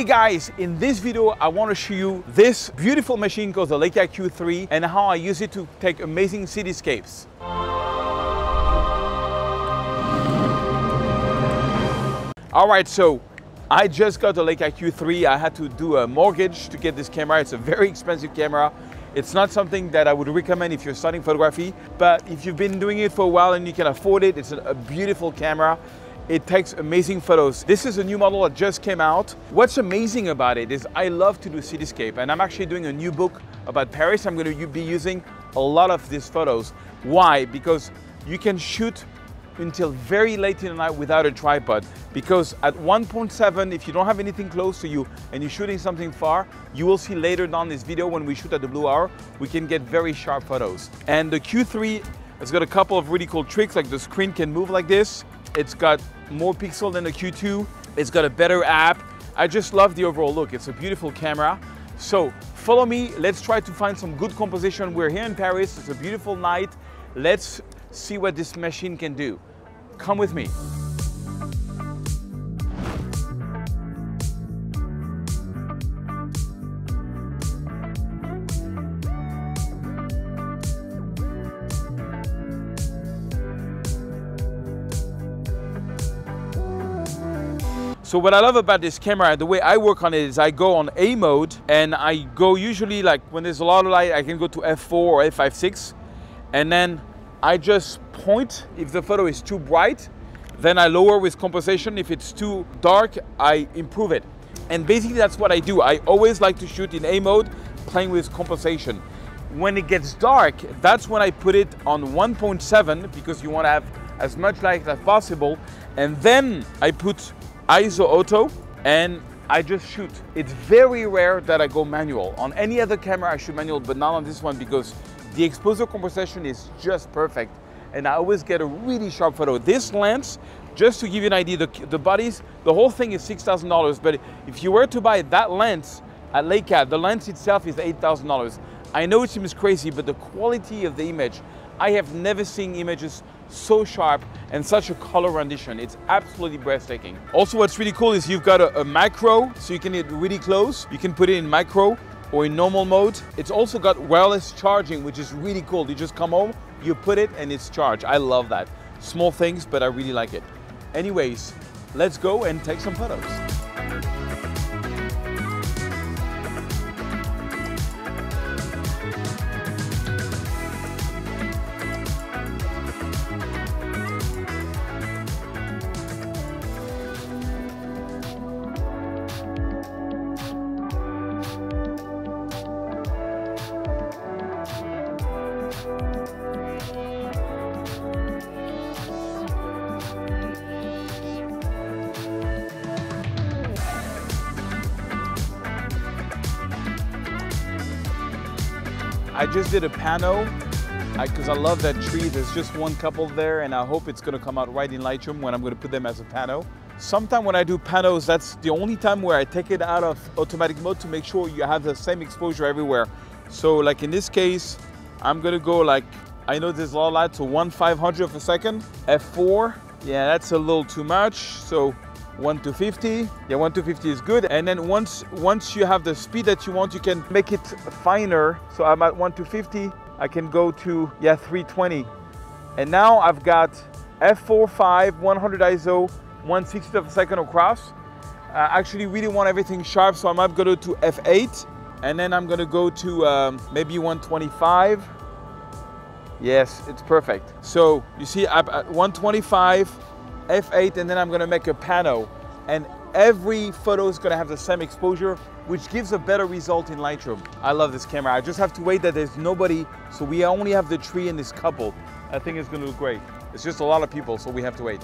Hey guys, in this video I want to show you this beautiful machine called the Leica Q3 and how I use it to take amazing cityscapes. Alright, so I just got the Leica Q3. I had to do a mortgage to get this camera. It's a very expensive camera. It's not something that I would recommend if you're studying photography, but if you've been doing it for a while and you can afford it, it's a beautiful camera. It takes amazing photos. This is a new model that just came out. What's amazing about it is I love to do cityscape, and I'm actually doing a new book about Paris. I'm going to be using a lot of these photos. Why? Because you can shoot until very late in the night without a tripod, because at 1.7, if you don't have anything close to you and you're shooting something far, you will see later down this video when we shoot at the blue hour, we can get very sharp photos. And the Q3 has got a couple of really cool tricks, like the screen can move like this. It's got more pixel than the Q2. It's got a better app. I just love the overall look. It's a beautiful camera. So follow me. Let's try to find some good composition. We're here in Paris. It's a beautiful night. Let's see what this machine can do. Come with me. So what I love about this camera, the way I work on it is I go on A mode, and I go usually, like when there's a lot of light, I can go to f4 or f5.6, and then I just point. If the photo is too bright, then I lower with composition. If it's too dark, I improve it. And basically that's what I do. I always like to shoot in A mode, playing with composition. When it gets dark, that's when I put it on 1.7, because you want to have as much light as possible. And then I put ISO auto and I just shoot. It's very rare that I go manual. On any other camera I shoot manual, but not on this one, because the exposure composition is just perfect and I always get a really sharp photo. This lens, just to give you an idea, the bodies, the whole thing is $6,000, but if you were to buy that lens at Leica, the lens itself is $8,000. I know it seems crazy, but the quality of the image, I have never seen images so sharp and such a color rendition. It's absolutely breathtaking. Also, what's really cool is you've got a macro, so you can get really close. You can put it in micro or in normal mode. It's also got wireless charging, which is really cool. You just come home, you put it and it's charged. I love that. Small things, but I really like it. Anyways, let's go and take some photos. I just did a pano because I love that tree. There's just one couple there and I hope it's going to come out right in Lightroom when I'm going to put them as a pano. Sometimes when I do panos, that's the only time where I take it out of automatic mode to make sure you have the same exposure everywhere. So like in this case, I'm going to go like, I know there's a lot of light, so 1/500 of a second, f4. Yeah, that's a little too much. So 1/250. Yeah, 1/250 is good. And then once you have the speed that you want, you can make it finer. So I'm at 1/250. I can go to 320. And now I've got f4.5, 100 ISO, 1/60th of a second across. I actually really want everything sharp, so I might go to f8, and then I'm gonna go to maybe 125. Yes, it's perfect. So you see, I'm at 125. f8, and then I'm gonna make a pano, and every photo is gonna have the same exposure, which gives a better result in Lightroom. I love this camera. I just have to wait that there's nobody, so we only have the tree and this couple. I think it's gonna look great. It's just a lot of people, so we have to wait.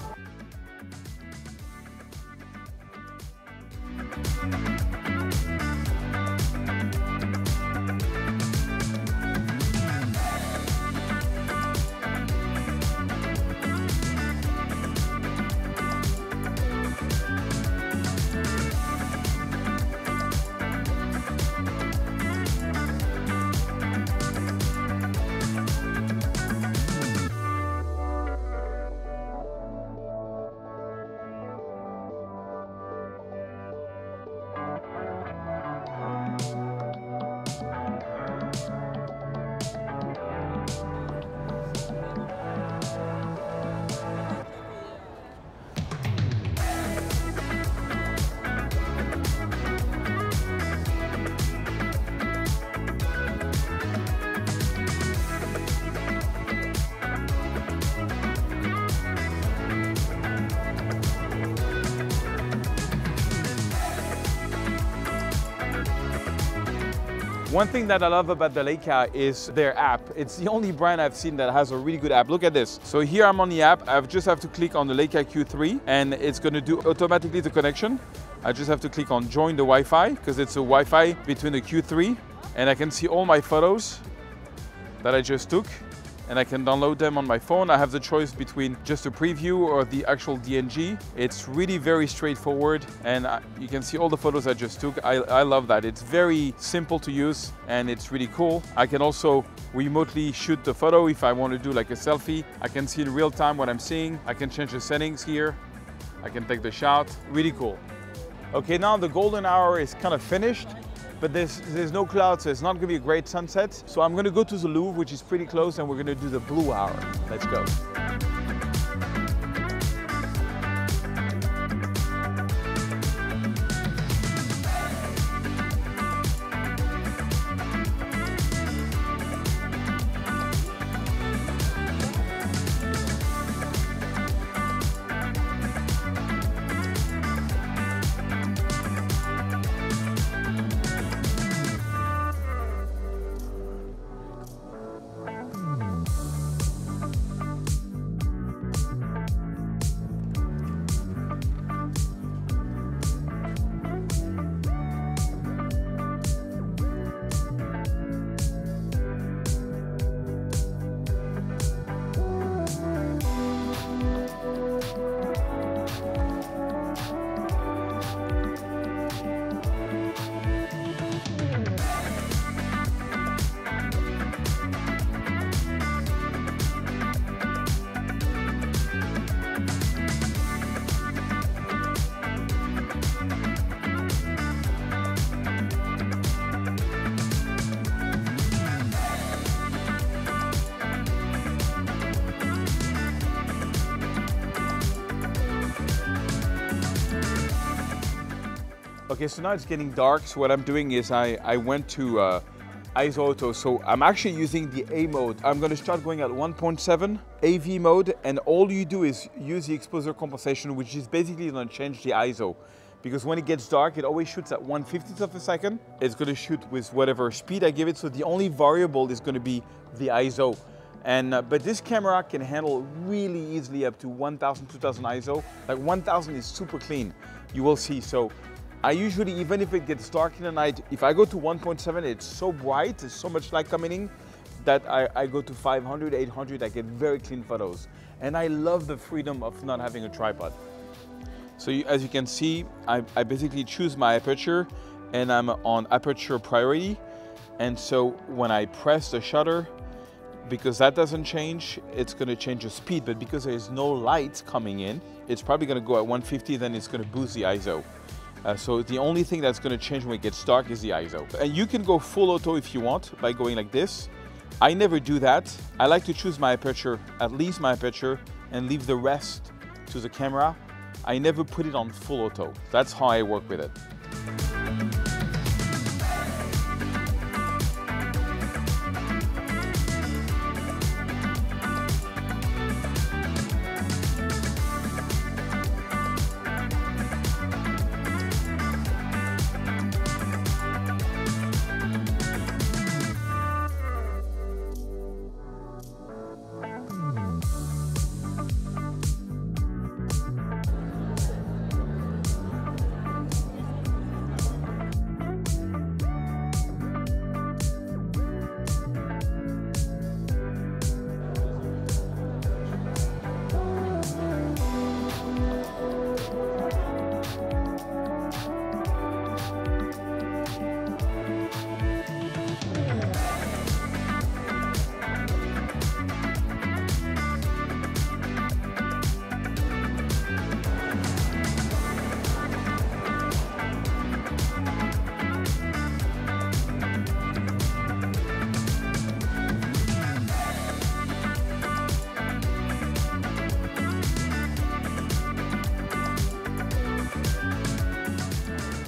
One thing that I love about the Leica is their app. It's the only brand I've seen that has a really good app. Look at this. So here I'm on the app. I just have to click on the Leica Q3 and it's going to do automatically the connection. I just have to click on join the Wi-Fi because it's a Wi-Fi between the Q3, and I can see all my photos that I just took, and I can download them on my phone. I have the choice between just a preview or the actual DNG. It's really very straightforward, and you can see all the photos I just took. I love that. It's very simple to use and it's really cool. I can also remotely shoot the photo if I want to do like a selfie. I can see in real time what I'm seeing. I can change the settings here. I can take the shot. Really cool. Okay, now the golden hour is kind of finished, but there's no clouds, so it's not gonna be a great sunset. So I'm gonna go to the Louvre, which is pretty close, and we're gonna do the blue hour. Let's go. Okay, so now it's getting dark, so what I'm doing is I went to ISO Auto, so I'm actually using the A mode. I'm going to start going at 1.7 AV mode, and all you do is use the exposure compensation, which is basically going to change the ISO. Because when it gets dark, it always shoots at 1/50th of a second. It's going to shoot with whatever speed I give it, so the only variable is going to be the ISO. And but this camera can handle really easily up to 1000, 2000 ISO. Like 1000 is super clean, you will see. So I usually, even if it gets dark in the night, if I go to 1.7, it's so bright, there's so much light coming in, that I go to 500, 800, I get very clean photos. And I love the freedom of not having a tripod. So as you can see, I basically choose my aperture, and I'm on aperture priority. And so when I press the shutter, because that doesn't change, it's going to change the speed. But because there's no light coming in, it's probably going to go at 150, then it's going to boost the ISO. So the only thing that's going to change when it gets dark is the ISO. And you can go full auto if you want by going like this. I never do that. I like to choose my aperture, at least my aperture, and leave the rest to the camera. I never put it on full auto. That's how I work with it.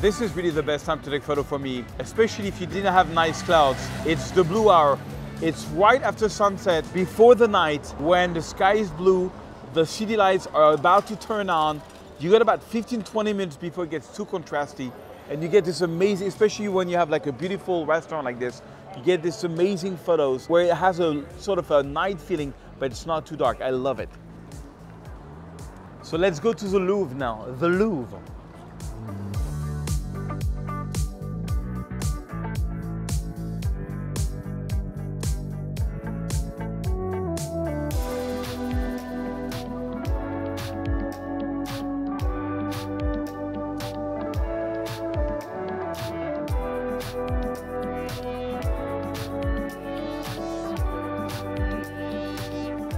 This is really the best time to take photo for me, especially if you didn't have nice clouds. It's the blue hour. It's right after sunset, before the night, when the sky is blue, the city lights are about to turn on. You got about 15-20 minutes before it gets too contrasty, And you get this amazing, especially when you have like a beautiful restaurant like this, you get this amazing photos where it has a sort of a night feeling, but it's not too dark. I love it. So let's go to the Louvre now, the Louvre.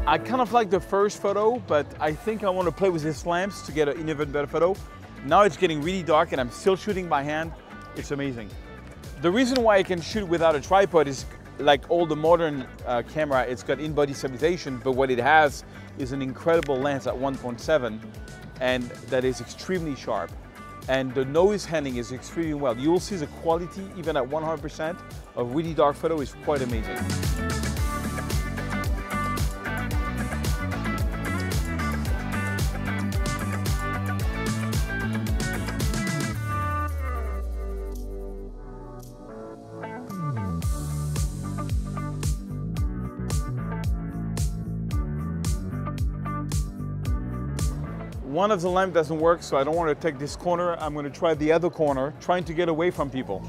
I kind of like the first photo, but I think I want to play with these lamps to get an even better photo. Now it's getting really dark and I'm still shooting by hand. It's amazing. The reason why I can shoot without a tripod is like all the modern camera, it's got in-body stabilization, but what it has is an incredible lens at 1.7 and that is extremely sharp. And the noise handling is extremely well. You will see the quality, even at 100% of really dark photo, is quite amazing. One of the lamps doesn't work, so I don't want to take this corner. I'm going to try the other corner, trying to get away from people.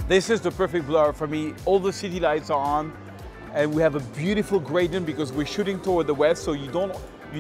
This is the perfect blur for me. All the city lights are on and we have a beautiful gradient because we're shooting toward the west, so you not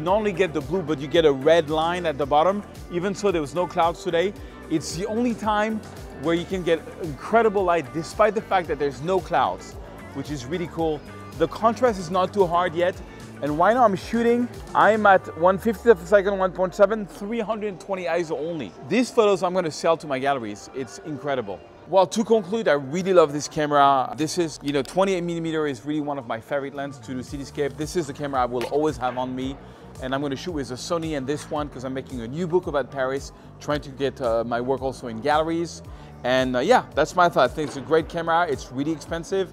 only get the blue, but you get a red line at the bottom. Even so, there was no clouds today. It's the only time where you can get incredible light despite the fact that there's no clouds, which is really cool. The contrast is not too hard yet. And right now I'm shooting, I'm at 1/50th of a second, 1.7, 320 ISO only. These photos I'm gonna sell to my galleries. It's incredible. Well, to conclude, I really love this camera. This is, 28mm is really one of my favorite lenses to do cityscape. This is the camera I will always have on me. And I'm gonna shoot with a Sony and this one because I'm making a new book about Paris, trying to get my work also in galleries. And yeah, that's my thought. I think it's a great camera. It's really expensive.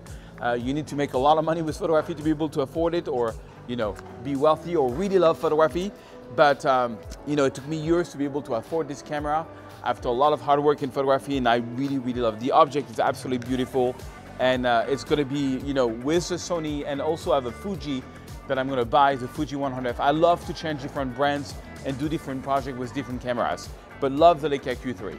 You need to make a lot of money with photography to be able to afford it, or be wealthy or really love photography. But it took me years to be able to afford this camera after a lot of hard work in photography, and I really, really love it. The object is absolutely beautiful, and it's gonna be, with the Sony, and also I have a Fuji that I'm gonna buy, the Fuji 100F. I love to change different brands and do different projects with different cameras, but love the Leica Q3.